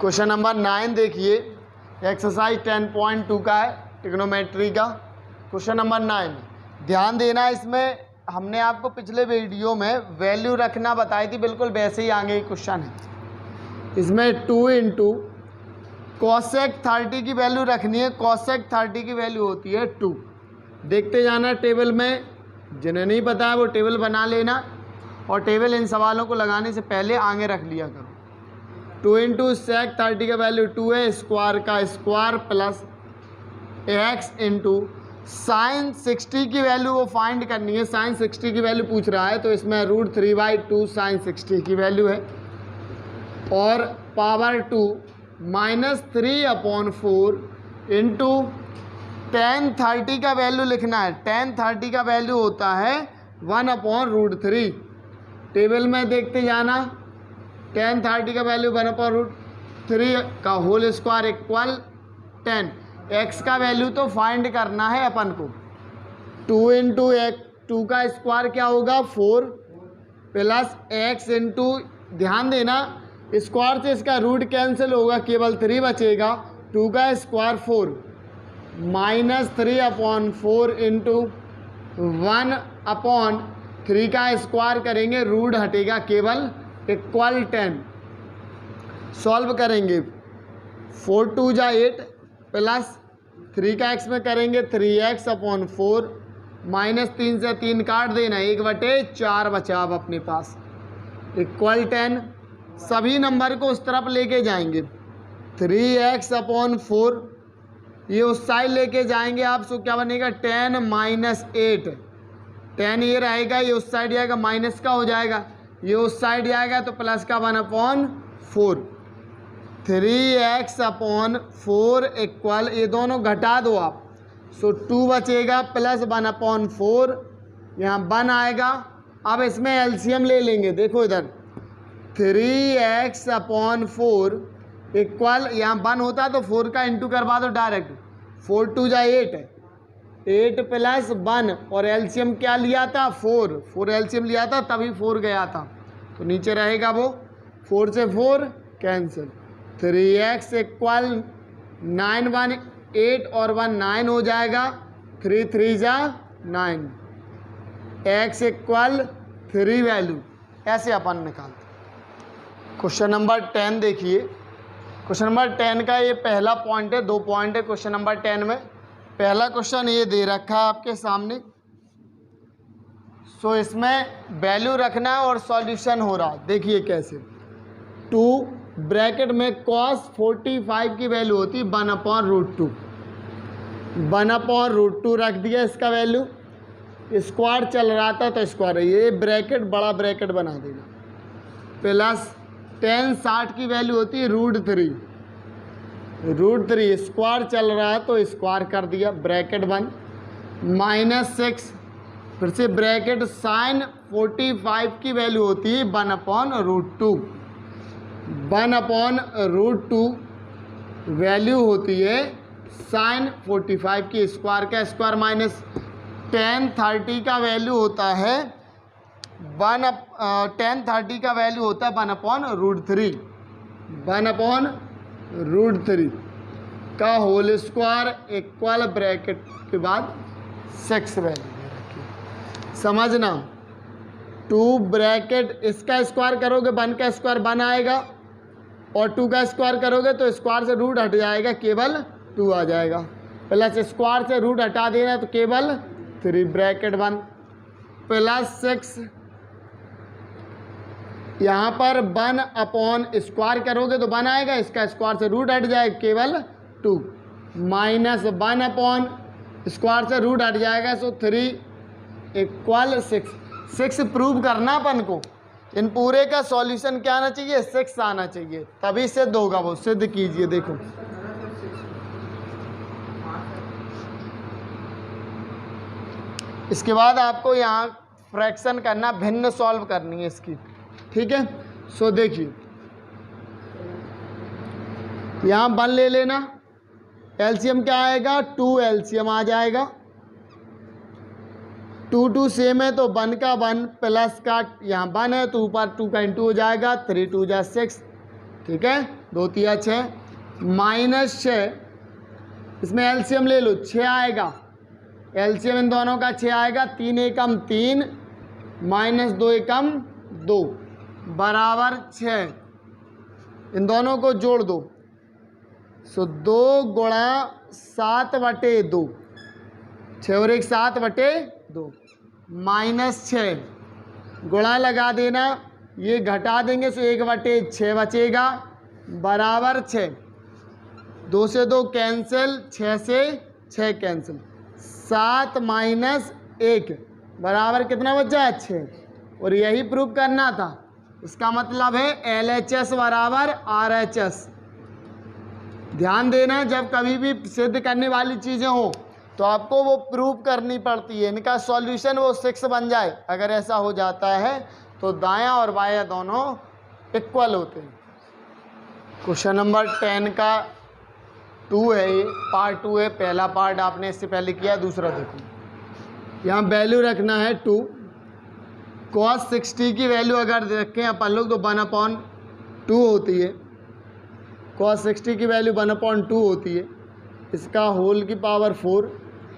Question number 9 देखिए, exercise 10.2 का है, ट्रिग्नोमेट्री का। क्वेश्चन नंबर 9, ध्यान देना, इसमें हमने आपको पिछले वीडियो में वैल्यू रखना बताई थी, बिल्कुल वैसे ही आगे क्वेश्चन है। इसमें 2 इंटू कॉसेक 30 की वैल्यू रखनी है। कॉसेक 30 की वैल्यू होती है 2। देखते जाना टेबल में, जिन्हें नहीं पता है वो टेबल बना लेना, और टेबल इन सवालों को लगाने से पहले आगे रख लिया करो। 2 इंटू सेक 30 का वैल्यू 2 है, स्क्वायर का square plus x into sine 60 की वैल्यू वो फाइंड करनी है। साइन 60 की वैल्यू पूछ रहा है, तो इसमें √3/2 साइन 60 की वैल्यू है, और पावर 2 -3/4 इंटू tan 30 का वैल्यू लिखना है। tan 30 का वैल्यू होता है 1/√3। टेबल में देखते जाना, tan 30 का वैल्यू 1/√3 का होल स्क्वायर इक्वल 10। x का वैल्यू तो फाइंड करना है अपन को। 2 इंटू 2 का स्क्वायर क्या होगा 4 प्लस x इंटू, ध्यान देना स्क्वायर से इसका रूट कैंसिल होगा, केवल 3 बचेगा। 2 का स्क्वायर 4 -3/4 इंटू 1/3 का स्क्वायर करेंगे, रूट हटेगा केवल, इक्वल 10। सॉल्व करेंगे, 4 2 जा 8 प्लस 3 का x में करेंगे 3x/4 -3 से 3 काट देना, 1/4 बचा अब अपने पास, इक्वल 10। सभी नंबर को उस तरफ लेके जाएंगे। 3x/4 ये उस साइड लेके जाएंगे आप, सो क्या बनेगा 10 - 8। 10 ये रहेगा, ये उस साइड जाएगा, माइनस का हो जाएगा, ये उस साइड जाएगा तो प्लस का 1/4। 3x/4 इक्वल, ये दोनों घटा दो आप, सो 2 बचेगा प्लस 1/4, यहाँ 1 आएगा। अब इसमें एलसीएम ले लेंगे, देखो इधर 3x/4 इक्वल, यहाँ 1 होता तो 4 का इंटू करवा दो डायरेक्ट, 4 2 जा 8 है, 8 प्लस 1, और एलसीएम क्या लिया था 4 एलसीएम लिया था, तभी 4 गया था, तो नीचे रहेगा वो 4 से 4 कैंसिल। 3x इक्वल 9 1 8 और 1 9 हो जाएगा, 3 3 जा 9, x इक्वल 3 वैल्यू, ऐसे अपन निकालते। क्वेश्चन नंबर 10 देखिए, क्वेश्चन नंबर 10 का ये पहला पॉइंट है, 2 पॉइंट है क्वेश्चन नंबर 10 में। पहला क्वेश्चन ये दे रखा है आपके सामने, सो इसमें वैल्यू रखना है और सॉल्यूशन हो रहा है। देखिए कैसे, 2 ब्रैकेट में cos 45 की वैल्यू होती है 1/√2, 1/√2 रख दिया इसका वैल्यू, स्क्वायर चल रहा था तो स्क्वायर, ये ब्रैकेट बड़ा ब्रैकेट बना देगा, प्लस tan 60 की वैल्यू होती है √3, √3 स्क्वायर चल रहा है तो स्क्वायर कर दिया, ब्रैकेट 1 -6, फिर से ब्रैकेट साइन 45 की वैल्यू होती है 1/√2, 1/√2 वैल्यू होती है साइन 45 की, स्क्वायर का स्क्वायर माइनस tan 30 का वैल्यू होता है tan 30 का वैल्यू होता है 1/√3, 1/√3 का होल स्क्वायर इक्वल ब्रैकेट के बाद 6 वैल्यू रखिए। समझना, 2 ब्रैकेट इसका स्क्वायर करोगे 1 का स्क्वायर 1 आएगा, और 2 का स्क्वायर करोगे तो स्क्वायर से रूट हट जाएगा, केवल 2 आ जाएगा, प्लस स्क्वायर से रूट हटा देना तो केवल 3 ब्रैकेट 1 प्लस 6, यहाँ पर 1/ स्क्वायर करोगे तो 1 आएगा, इसका स्क्वायर से रूट हट जाएगा, केवल 2 माइनस 1/ स्क्वायर से रूट हट जाएगा, सो 3 इक्वल 6 प्रूव करना अपन को। इन पूरे का सॉल्यूशन क्या आना चाहिए 6 आना चाहिए, तभी सिद्ध होगा, वो सिद्ध कीजिए। देखो इसके बाद आपको यहाँ फ्रैक्शन करना, भिन्न सॉल्व करनी है इसकी, ठीक है। सो देखिए यहाँ 1 ले लेना, एलसीएम क्या आएगा 2 एलसीएम आ जाएगा, 2 2 सेम है तो 1 का 1 प्लस का यहाँ 1 है तो ऊपर 2 का इंटू हो जाएगा, 3 2 जा 6 ठीक है, 2 तिया 6 माइनस 6, इसमें एलसीएम ले लो 6 आएगा, एलसीएम इन दोनों का 6 आएगा, 3 एकम 3 माइनस 2 एकम 2 बराबर 6, इन दोनों को जोड़ दो, सो 2 गुणा 7/2, 6 और 1 7/2 माइनस 6, गुणा लगा देना, ये घटा देंगे सो 1/6 बचेगा बराबर 6, 2 से 2 कैंसिल, 6 से 6 कैंसिल, 7 माइनस 1 बराबर कितना बचा? 6। और यही प्रूव करना था, इसका मतलब है LHS बराबर RHS। ध्यान देना, जब कभी भी सिद्ध करने वाली चीज़ें हो तो आपको वो प्रूव करनी पड़ती है, इनका सॉल्यूशन वो 6 बन जाए। अगर ऐसा हो जाता है तो दायां और बायां दोनों इक्वल होते हैं। क्वेश्चन नंबर 10 का 2 है, ये पार्ट 2 है, पहला पार्ट आपने इससे पहले किया, दूसरा देखो। यहाँ वैल्यू रखना है 2, cos 60 की वैल्यू अगर रखें अपन लोग तो 1/2 होती है, cos 60 की वैल्यू 1/2 होती है, इसका होल की पावर 4,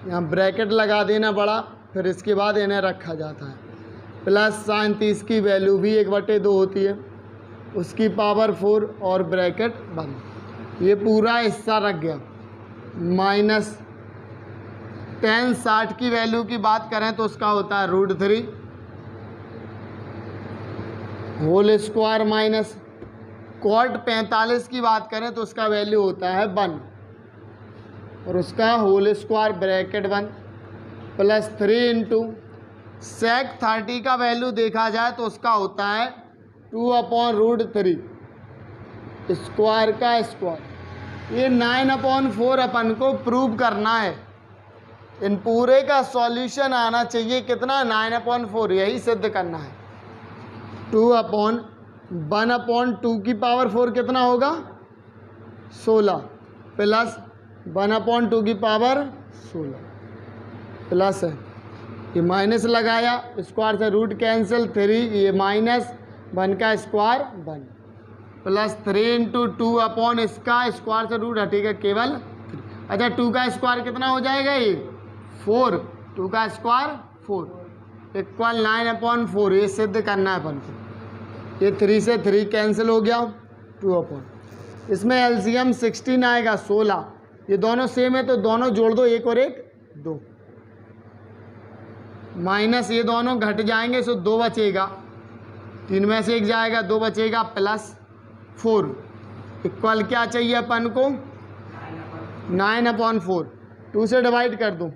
यहाँ ब्रैकेट लगा देना बड़ा, फिर इसके बाद इन्हें रखा जाता है, प्लस sin 30 की वैल्यू भी 1/2 होती है, उसकी पावर 4 और ब्रैकेट बंद, ये पूरा हिस्सा रख गया, माइनस tan 60 की वैल्यू की बात करें तो उसका होता है √3 होल स्क्वायर, माइनस cot 45 की बात करें तो उसका वैल्यू होता है 1 और उसका whole square bracket 1 plus 3 into sec 30 का वैल्यू देखा जाए तो उसका होता है 2/√3 स्क्वायर का स्क्वायर। ये 9/4 अपन को प्रूव करना है, इन पूरे का सॉल्यूशन आना चाहिए कितना? 9/4, यही सिद्ध करना है। 2/1/2 की पावर 4 कितना होगा? 16 प्लस 1/2 की पावर 16 प्लस है, ये माइनस लगाया, स्क्वायर से रूट कैंसिल, 3, ये माइनस 1 का स्क्वायर 1 प्लस 3 इंटू 2 इसका स्क्वायर से रूट हटेगा केवल 3। अच्छा 2 का स्क्वायर कितना हो जाएगा? ये 4, 2 का स्क्वायर 4 इक्वल 9/4, ये सिद्ध करना है अपन को। ये 3 से 3 कैंसिल हो गया, 2/, इसमें एलसीएम 16 आएगा 16, ये दोनों सेम है तो दोनों जोड़ दो, 1 और 1 2, माइनस ये दोनों घट जाएंगे सो 2 बचेगा, 3 में से 1 जाएगा, 2 बचेगा प्लस 4 इक्वल क्या चाहिए अपन को? 9/4। 2 से डिवाइड कर दूँ,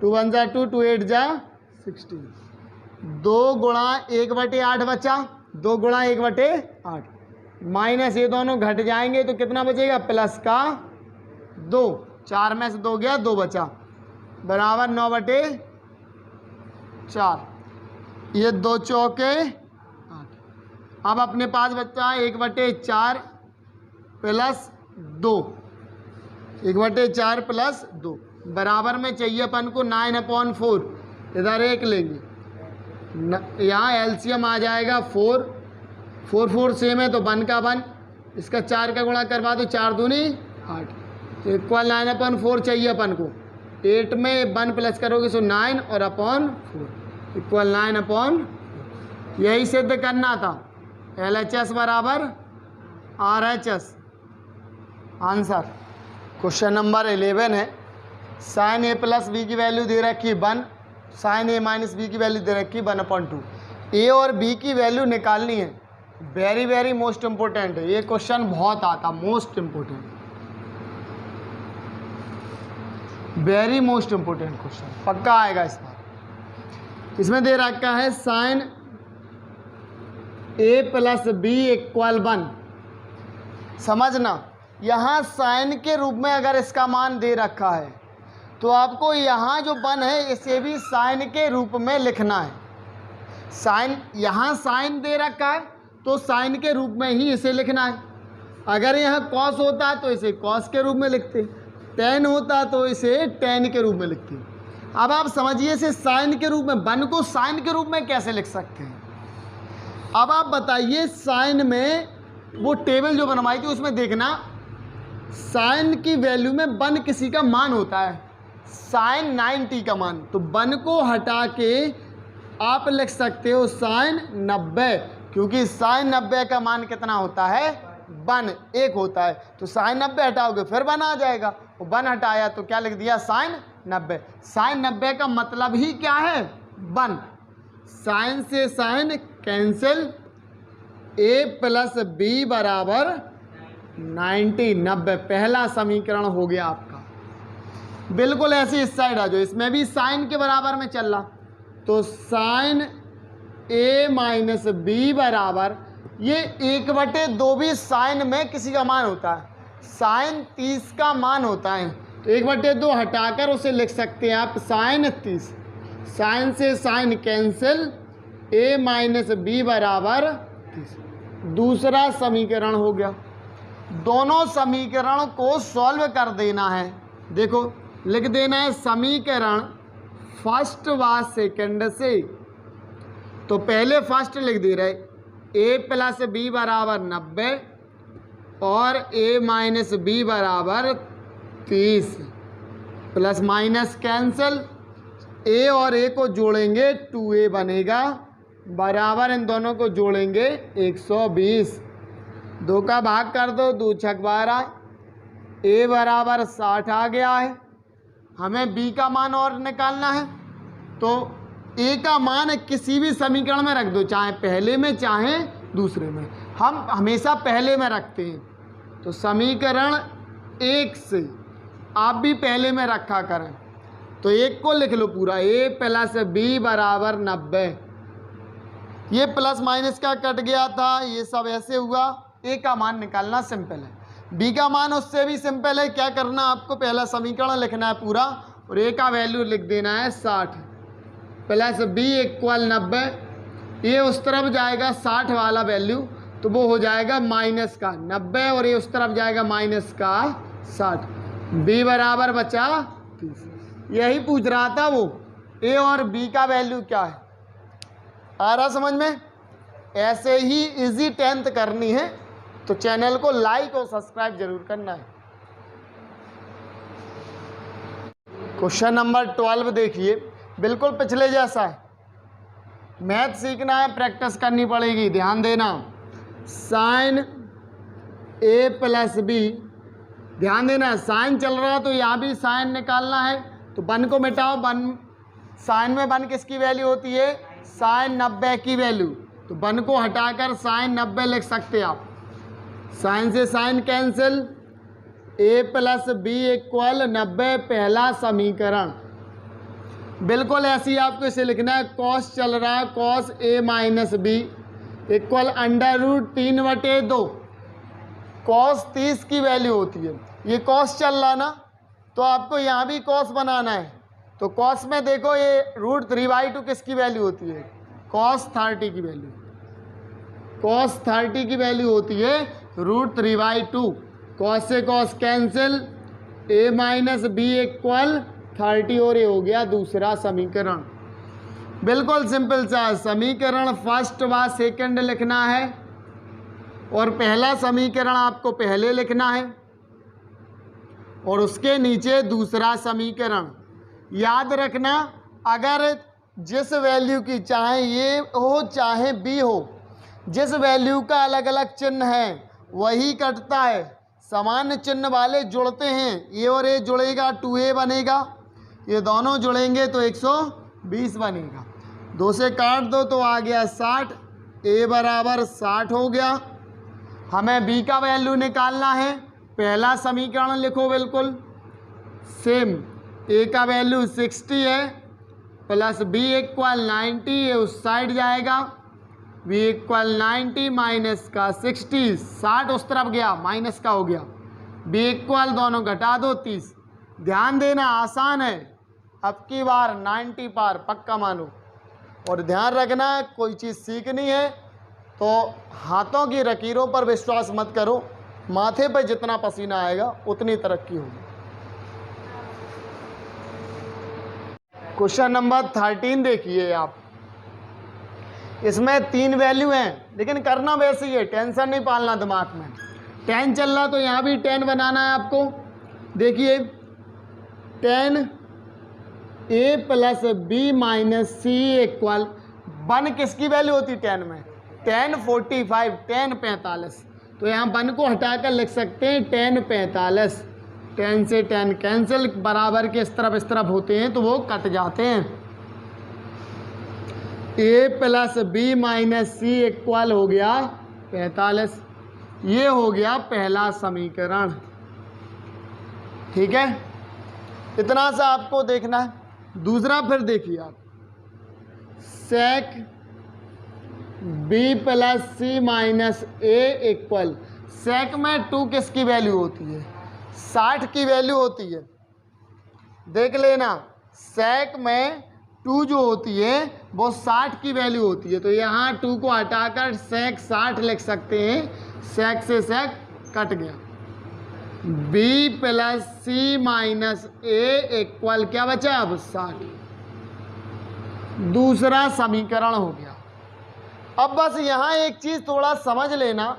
2 1 जा 2, 2 8 जा 16, 2 गुणा 1/8 बचा, 2 गुणा 1/8 माइनस ये दोनों घट जाएंगे तो कितना बचेगा? प्लस का 2, 4 में से 2 गया, 2 बचा बराबर 9/4, ये 2 चौके 8। अब अपने पास बच्चा है 1/4 प्लस 2, 1/4 प्लस 2 बराबर में चाहिए अपन को 9/4, इधर 1 लेंगे, यहाँ एलसीएम आ जाएगा 4, 4 4 सेम है तो 1 का 1, इसका 4 का गुणा करवा दो, 4 दूनी 8 इक्वल 9/4 चाहिए अपन को। 8 में 1 प्लस करोगे सो 9 और अपॉन 4 इक्वल 9/4, यही सिद्ध करना था। LHS बराबर RHS। आंसर क्वेश्चन नंबर 11 है, sin A प्लस B की वैल्यू दे रखी है 1, sin A माइनस B की वैल्यू दे रखी है 1/2। A और B की वैल्यू निकालनी है, वेरी वेरी मोस्ट इम्पोर्टेंट है, ये क्वेश्चन बहुत आता, most important, very most important question, पक्का आएगा इस बार। इसमें दे रखा है sin A plus B equal 1। समझना, यहाँ साइन के रूप में अगर इसका मान दे रखा है तो आपको यहाँ जो 1 है इसे भी साइन के रूप में लिखना है। साइन, यहाँ साइन दे रखा है तो साइन के रूप में ही इसे लिखना है। अगर यहाँ कॉस होता है तो इसे कॉस के रूप में लिखते, टेन होता तो इसे टेन के रूप में लिखते। अब आप समझिए इसे साइन के रूप में, 1 को साइन के रूप में कैसे लिख सकते हैं? अब आप बताइए, साइन में वो टेबल जो बनवाई थी उसमें देखना साइन की वैल्यू में 1 किसी का मान होता है, साइन 90 का मान, तो 1 को हटा के आप लिख सकते हो साइन 90, क्योंकि साइन 90 का मान कितना होता है 1 होता है। तो साइन 90 हटाओगे फिर 1 आ जाएगा, वो 1 हटाया तो क्या लिख दिया साइन 90। साइन 90 का मतलब ही क्या है 1। साइन से sine cancel, a plus b बराबर 90 पहला समीकरण हो गया आपका। बिल्कुल ऐसे इस साइड आ जाओ, इसमें भी साइन के बराबर में चल रहा, तो साइन a माइनस बी बराबर, ये 1/2 भी साइन में किसी का मान होता है, साइन 30 का मान होता है, तो 1/2 हटाकर उसे लिख सकते हैं आप साइन 30। साइन से sine cancel, a minus b बराबर 30, दूसरा समीकरण हो गया। दोनों समीकरण को सॉल्व कर देना है। देखो लिख देना है समीकरण फर्स्ट व सेकंड से, तो पहले फर्स्ट लिख दे रहे a प्लस बी बराबर 90 और a माइनस बी बराबर 30, प्लस माइनस कैंसिल, a और a को जोड़ेंगे 2a बनेगा, बराबर इन दोनों को जोड़ेंगे 120, 2 का भाग कर दो, 2 छक 12, a बराबर 60 आ गया है। हमें b का मान और निकालना है, तो a का मान किसी भी समीकरण में रख दो, चाहे पहले में चाहे दूसरे में, हम हमेशा पहले में रखते हैं। तो समीकरण 1 से आप भी पहले में रखा करें, तो 1 को लिख लो पूरा, a प्लस बी बराबर 90, ये प्लस माइनस का कट गया था, ये सब ऐसे हुआ। a का मान निकालना सिंपल है, b का मान उससे भी सिंपल है। क्या करना आपको, पहला समीकरण लिखना है पूरा और a का वैल्यू लिख देना है 60, प्लस b इक्वल 90, ये उस तरफ जाएगा 60 वाला वैल्यू, तो वो हो जाएगा माइनस का 90 और ये उस तरफ जाएगा माइनस का 60, b बराबर बचा 30। यही पूछ रहा था वो, a और b का वैल्यू क्या है, आ रहा समझ में। ऐसे ही इजी 10th करनी है तो चैनल को लाइक और सब्सक्राइब जरूर करना है। क्वेश्चन नंबर 12 देखिए, बिल्कुल पिछले जैसा है। मैथ सीखना है, प्रैक्टिस करनी पड़ेगी, ध्यान देना। साइन a प्लस बी, ध्यान देना, साइन चल रहा तो यहाँ भी साइन निकालना है, तो 1 को मिटाओ, 1 साइन में 1 किसकी वैल्यू होती है, साइन 90 की वैल्यू, तो 1 को हटाकर साइन 90 लिख सकते हैं आप। साइन से sine cancel, a plus b equal 90 पहला समीकरण। बिल्कुल ऐसे ही आपको इसे लिखना है, कॉस चल रहा है, cos a minus b equal √3/2, cos 30 की वैल्यू होती है, ये कॉस चल रहा ना, तो आपको यहाँ भी कॉस बनाना है। तो कॉस में देखो ये √3/2 किसकी वैल्यू होती है, कॉस 30 की वैल्यू, कॉस 30 की वैल्यू होती है √3/2। कॉस से cos cancel, a minus b equal 30 और ये हो गया दूसरा समीकरण। बिल्कुल सिंपल सा समीकरण फर्स्ट व सेकंड लिखना है और पहला समीकरण आपको पहले लिखना है और उसके नीचे दूसरा समीकरण। याद रखना, अगर जिस वैल्यू की चाहे ये हो चाहे बी हो, जिस वैल्यू का अलग अलग चिन्ह है वही कटता है, समान चिन्ह वाले जुड़ते हैं, ये और ये जुड़ेगा 2a बनेगा, ये दोनों जुड़ेंगे तो 120 बनेगा। 2 से काट दो तो आ गया 60, a बराबर 60 हो गया। हमें b का वैल्यू निकालना है, पहला समीकरण लिखो बिल्कुल सेम, a का वैल्यू 60 है, प्लस b इक्वल 90, ये उस साइड जाएगा, v इक्वल 90 माइनस का 60, 60 उस तरफ गया माइनस का हो गया, b इक्वल दोनों घटा दो 30। ध्यान देना आसान है, अब की बार 90 पार पक्का मानो। और ध्यान रखना कोई चीज़ सीखनी है तो हाथों की लकीरों पर विश्वास मत करो, माथे पर जितना पसीना आएगा उतनी तरक्की होगी। क्वेश्चन नंबर 13 देखिए आप, इसमें 3 वैल्यू हैं, लेकिन करना वैसे ही है, टेंशन नहीं पालना दिमाग में। 10 चल रहा तो यहाँ भी 10 बनाना है आपको। देखिए 10 a plus b minus c equal 1 किसकी वैल्यू होती 10 में? 10 45, 10 45। तो यहाँ 1 को हटाकर लिख सकते हैं 10 45। 10 से 10 कैंसिल, बराबर के इस तरफ होते हैं तो वो कट जाते हैं। a plus b minus c equal हो गया 45। ये हो गया पहला समीकरण। ठीक है, इतना सा आपको देखना है। दूसरा फिर देखिए आप, सेक बी प्लस सी माइनस ए इक्वल, सेक में 2 किसकी वैल्यू होती है? 60 की वैल्यू होती है। देख लेना, सेक में 2 जो होती है वो 60 की वैल्यू होती है। तो यहाँ 2 को हटाकर सेक 60 लिख सकते हैं। सेक से सेक कट गया। b प्लस सी माइनस ए इक्वल क्या बचा अब? 60। दूसरा समीकरण हो गया। अब बस यहाँ एक चीज़ थोड़ा समझ लेना।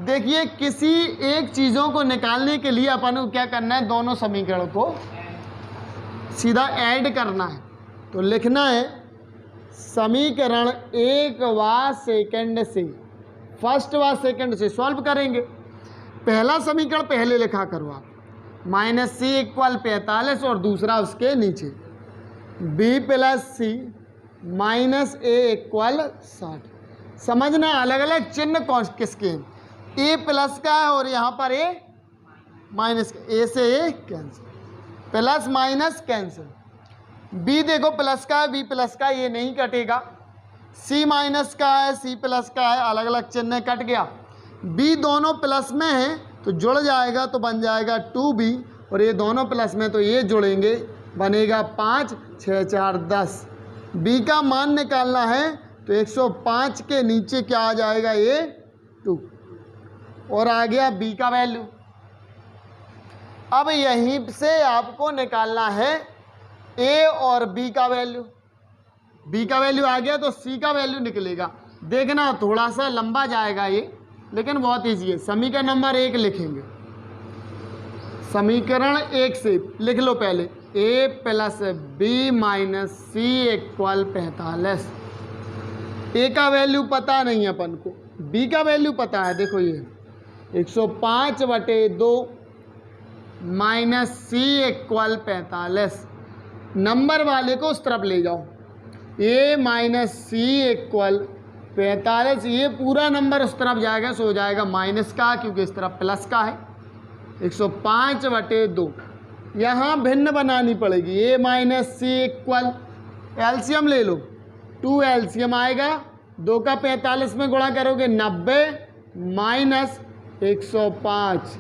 देखिए किसी एक चीज़ों को निकालने के लिए अपन को क्या करना है? दोनों समीकरण को सीधा ऐड करना है। तो लिखना है समीकरण 1 व सेकंड से, फर्स्ट व सेकंड से सॉल्व करेंगे। पहला समीकरण पहले लिखा करो आप, माइनस सी इक्वल 45 और दूसरा उसके नीचे b प्लस सी माइनस ए इक्वल 60। समझना अलग अलग चिन्ह कौन किसके हैं? ए प्लस का है और यहाँ पर ए माइनस का, ए से A cancel, plus minus cancel. B देखो प्लस का है, बी प्लस का, ये नहीं कटेगा। सी माइनस का है, सी प्लस का है, अलग अलग चिन्ह कट गया। बी दोनों प्लस में है तो जुड़ जाएगा तो बन जाएगा 2b, और ये दोनों प्लस में तो ये जुड़ेंगे, बनेगा 5 6 4 10। बी का मान निकालना है तो 105 के नीचे क्या आ जाएगा? ये 2, और आ गया बी का वैल्यू। अब यहीं से आपको निकालना है ए और बी का वैल्यू। बी का वैल्यू आ गया तो सी का वैल्यू निकलेगा। देखना थोड़ा सा लंबा जाएगा ये, लेकिन बहुत ईजी है। समीकरण नंबर 1 लिखेंगे। समीकरण 1 से लिख लो पहले, a plus b minus c equal 45। A का वैल्यू पता नहीं है अपन को, बी का वैल्यू पता है। देखो ये 105/2 माइनस सी इक्वल 45। नंबर वाले को उस तरफ ले जाओ, a माइनस सी इक्वल 45। ये पूरा नंबर उस तरफ जाएगा, सो हो जाएगा माइनस का, क्योंकि इस तरफ प्लस का है। 105/2 यहाँ भिन्न बनानी पड़ेगी। a minus c equal, LCM ले लो, 2 एलसीएम आएगा, 2 का 45 में गुणा करोगे 90 माइनस 105।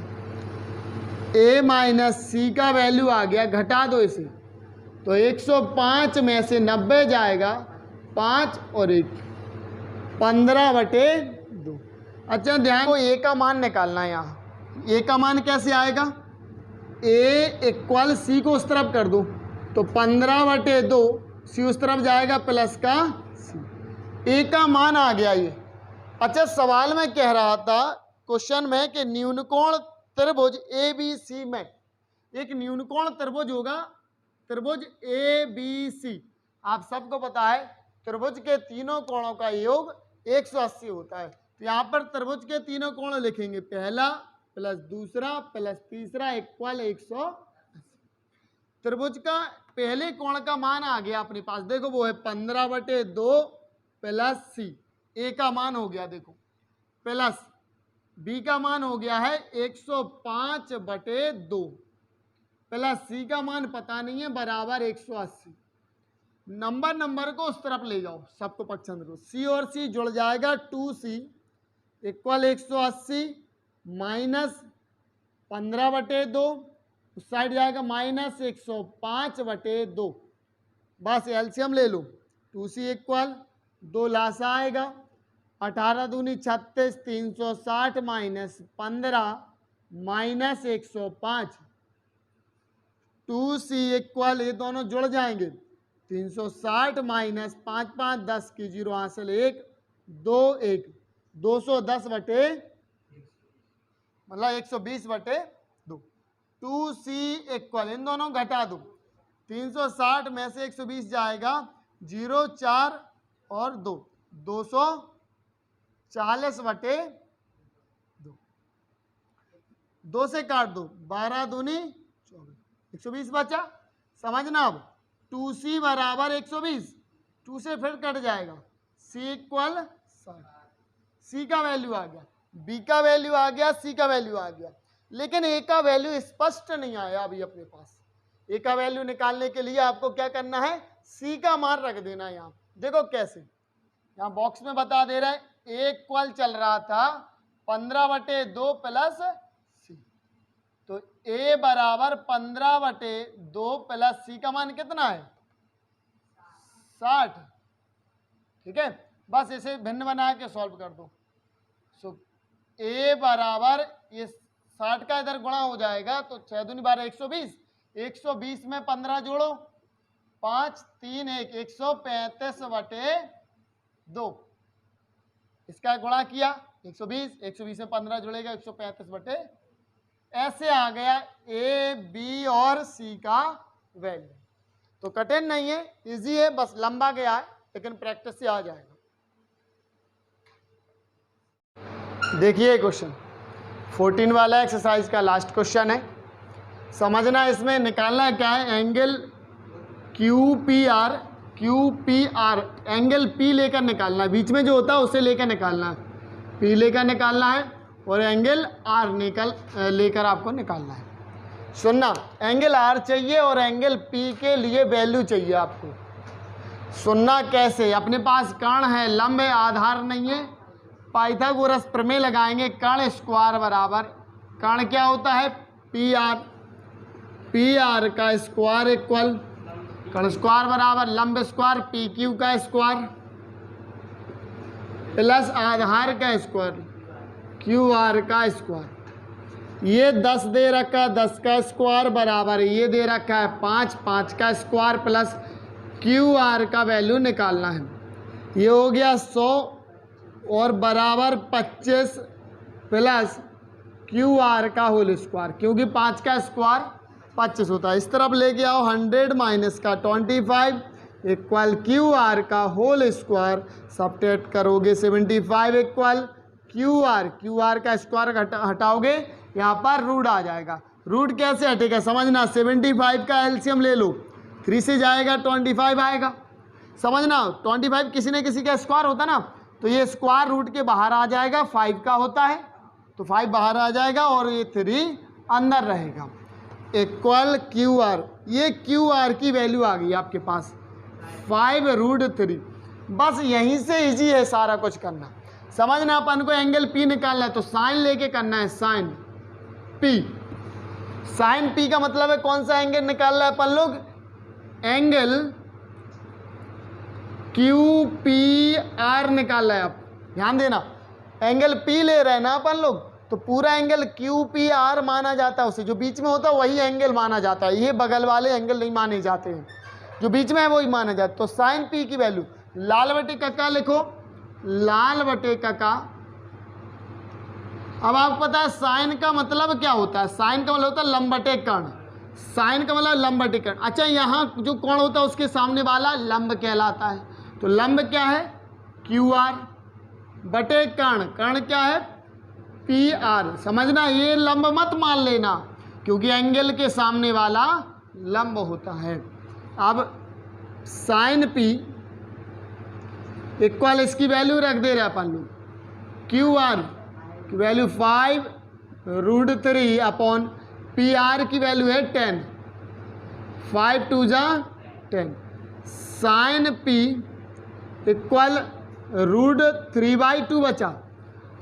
a माइनस सी का वैल्यू आ गया, घटा दो इसे, तो 105 में से 90 जाएगा, 5 और 1 15/2। अच्छा ध्यान को ए का मान निकालना है। यहाँ ए का मान कैसे आएगा? ए इक्वल सी को उस तरफ कर दो तो 15/2, सी उस तरफ जाएगा प्लस का सी। ए का मान आ गया ये। अच्छा सवाल में कह रहा था क्वेश्चन में कि न्यूनकोण त्रिभुज ए बी सी में एक न्यूनकोण त्रिभुज होगा, त्रिभुज ए बी सी। आप सबको पता है त्रिभुज के तीनों कोणों का योग 180 होता है। तो यहाँ पर त्रिभुज के तीनों कोण लिखेंगे, पहला प्लस दूसरा प्लस तीसरा इक्वल 180। त्रिभुज का पहले कोण का मान आ गया अपने पास, देखो वो है 15/2 प्लस सी। ए का मान हो गया देखो प्लस, बी का मान हो गया है 105/2 प्लस सी का मान पता नहीं है, बराबर 180। नंबर को उस तरफ ले जाओ, सबको पक्षांत करो, सी और सी जुड़ जाएगा 2c इक्वल 180 माइनस 15/2, उस साइड जाएगा माइनस 105/2। बस एलसीएम ले लो, 2c इक्वल 2 लासा आएगा, 18 दूनी 36, 360 माइनस 15 माइनस 105। 2c इक्वल, ये दोनों जुड़ जाएंगे 360 माइनस 5 5 10 की 0 हासिल 1 2 1 210 बटे मतलब 120 बटे 2 2c इक्वल इन दोनों घटा दो 360 में से 120 जाएगा 0 4 और 2 240 बटे 2 2 से काट दो 12 दूनी 24 120 बचा। समझना अब 2c बराबर 120 2 से फिर कट जाएगा c इक्वल 60 c का वैल्यू आ गया b का वैल्यू आ गया c का वैल्यू आ गया लेकिन a का वैल्यू स्पष्ट नहीं आया अभी अपने पास। a का वैल्यू निकालने के लिए आपको क्या करना है c का मान रख देना है। यहाँ देखो कैसे यहाँ बॉक्स में बता दे रहा है a इक्वल चल रहा था 15 बटे 2 प्लस c तो a बराबर 15 बटे 2 प्लस c का मान कितना है 60। ठीक है बस इसे भिन्न बना के सॉल्व कर दो। सो a बराबर ये 60 का इधर गुणा हो जाएगा तो 6 दूनी 12 120 120 में 15 जोड़ो 5 3 1 135 बटे 2 इसका गुणा किया 120 में 15 जुड़ेगा 135 बटे ऐसे आ गया ए बी और सी का वैल्यू। तो कठिन नहीं है इजी है बस लंबा गया है लेकिन प्रैक्टिस से आ जाएगा। देखिए क्वेश्चन 14 वाला एक्सरसाइज का लास्ट क्वेश्चन है। समझना इसमें निकालना क्या है angle Q P R angle P लेकर निकालना है बीच में जो होता है उसे लेकर निकालना है पी लेकर निकालना है और एंगल आर लेकर आपको निकालना है। सुनना एंगल आर चाहिए और एंगल पी के लिए वैल्यू चाहिए आपको। सुनना कैसे अपने पास कर्ण है लंब है आधार नहीं है पाइथागोरस प्रमेय लगाएंगे कर्ण स्क्वायर बराबर कर्ण क्या होता है पी आर का स्क्वायर इक्वल कर्ण स्क्वायर बराबर लंब स्क्वायर पी क्यू का स्क्वायर प्लस आधार का स्क्वायर क्यू आर का स्क्वायर। ये 10 दे रखा है 10 का स्क्वायर बराबर ये दे रखा है 5 5 का स्क्वायर प्लस क्यू आर का वैल्यू निकालना है। ये हो गया 100 और बराबर 25 प्लस क्यू आर का होल स्क्वायर क्योंकि 5 का स्क्वायर 25 होता है। इस तरफ लेके आओ 100 माइनस का 25 इक्वल क्यू आर का होल स्क्वायर सब्ट्रैक्ट करोगे 75 इक्वल क्यू आर का स्क्वायर हटाओगे यहाँ पर रूट आ जाएगा। रूट कैसे हटेगा समझना 75 का एलसीएम ले लो 3 से जाएगा 25 आएगा। समझना 25 किसी न किसी का स्क्वायर होता ना तो ये स्क्वायर रूट के बाहर आ जाएगा 5 का होता है तो 5 बाहर आ जाएगा और ये 3 अंदर रहेगा इक्वल क्यू आर। ये क्यू आर की वैल्यू आ गई आपके पास 5√3। बस यहीं से इजी है सारा कुछ करना। समझना अपन को एंगल पी निकालना है तो साइन लेके करना है साइन पी का मतलब है कौन सा एंगल निकालना है अपन लोग एंगल क्यू पी आर निकालना है। आप ध्यान देना एंगल पी ले रहे हैं ना अपन लोग तो पूरा एंगल क्यू पी आर माना जाता है उसे जो बीच में होता है वही एंगल माना जाता है। ये बगल वाले एंगल नहीं माने जाते हैं जो बीच में है वही माना जाता है। तो साइन पी की वैल्यू लाल बटे कक्का लिखो लाल बटे कक्का। अब आपको पता है साइन का मतलब क्या होता है साइन का मतलब होता है लंब बटे कर्ण साइन का मतलब लंब बटे कर्ण। अच्छा यहाँ जो कोण होता है उसके सामने वाला लंब कहलाता है तो लंब क्या है क्यू आर बटे कर्ण कर्ण क्या है पी आर। समझना ये लंब मत मान लेना क्योंकि एंगल के सामने वाला लंब होता है। अब साइन पी इक्वल इसकी वैल्यू रख दे रहे अपन लोग क्यू आर की वैल्यू 5√3 अपॉन पी आर की वैल्यू है 10 5 2 जा 10 साइन पी इक्वल √3/2 बचा।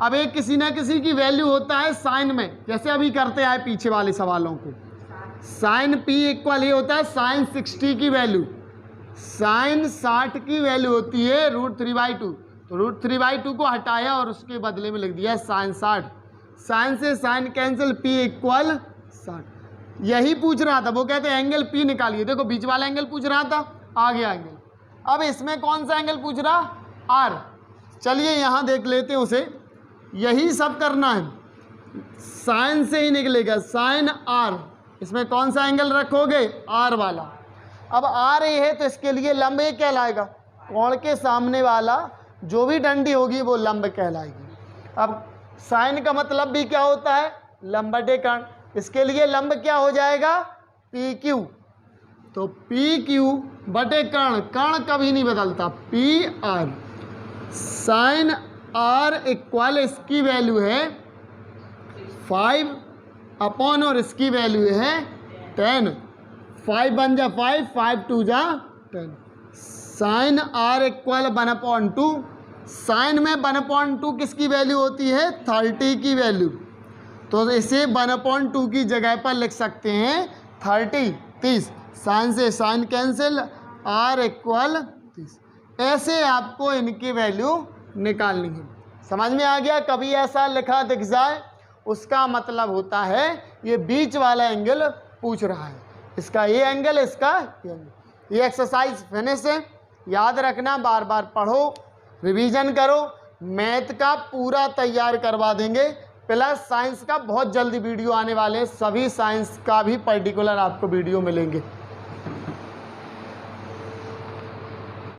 अब एक किसी ना किसी की वैल्यू होता है साइन में जैसे अभी करते आए पीछे वाले सवालों को साइन पी इक्वल ये होता है साइन 60 की वैल्यू साइन 60 की वैल्यू होती है √3/2 तो √3/2 को हटाया और उसके बदले में लिख दिया साइन 60 साइन से साइन कैंसिल पी इक्वल 60। यही पूछ रहा था वो कहते हैं एंगल पी निकालिए। देखो बीच वाला एंगल पूछ रहा था आ गया एंगल। अब इसमें कौन सा एंगल पूछ रहा? आर। चलिए यहाँ देख लेते हैं उसे, यही सब करना है, साइन से ही निकलेगा, साइन आर। इसमें कौन सा एंगल रखोगे? आर वाला। अब आर ए है तो इसके लिए लंब ए कहलाएगा, कोण के सामने वाला जो भी डंडी होगी वो लंब कहलाएगी। अब साइन का मतलब भी क्या होता है? लंब बटे कर्ण। इसके लिए लंब क्या हो जाएगा? P Q. तो पी क्यू बटे कर्ण, कर्ण कभी नहीं बदलता, P R. Sine R equal इसकी वैल्यू है 5 अपॉन और इसकी वैल्यू है 10। 5 बन जा 5, 5 2 जा 10। Sign R equal 1/2। साइन में 1/2 किसकी वैल्यू होती है? 30 की वैल्यू। तो इसे 1/2 की जगह पर लिख सकते हैं 30। साइन से साइन कैंसिल, आर इक्वल 30। ऐसे आपको इनकी वैल्यू निकालनी है। समझ में आ गया? कभी ऐसा लिखा दिख जाए उसका मतलब होता है ये बीच वाला एंगल पूछ रहा है, इसका ये एंगल, इसका ये एंगल। ये एक्सरसाइज फिनिश है। याद रखना, बार बार पढ़ो, रिवीजन करो। मैथ का पूरा तैयार करवा देंगे, प्लस साइंस का बहुत जल्दी वीडियो आने वाले हैं। सभी साइंस का भी पर्टिकुलर आपको वीडियो मिलेंगे।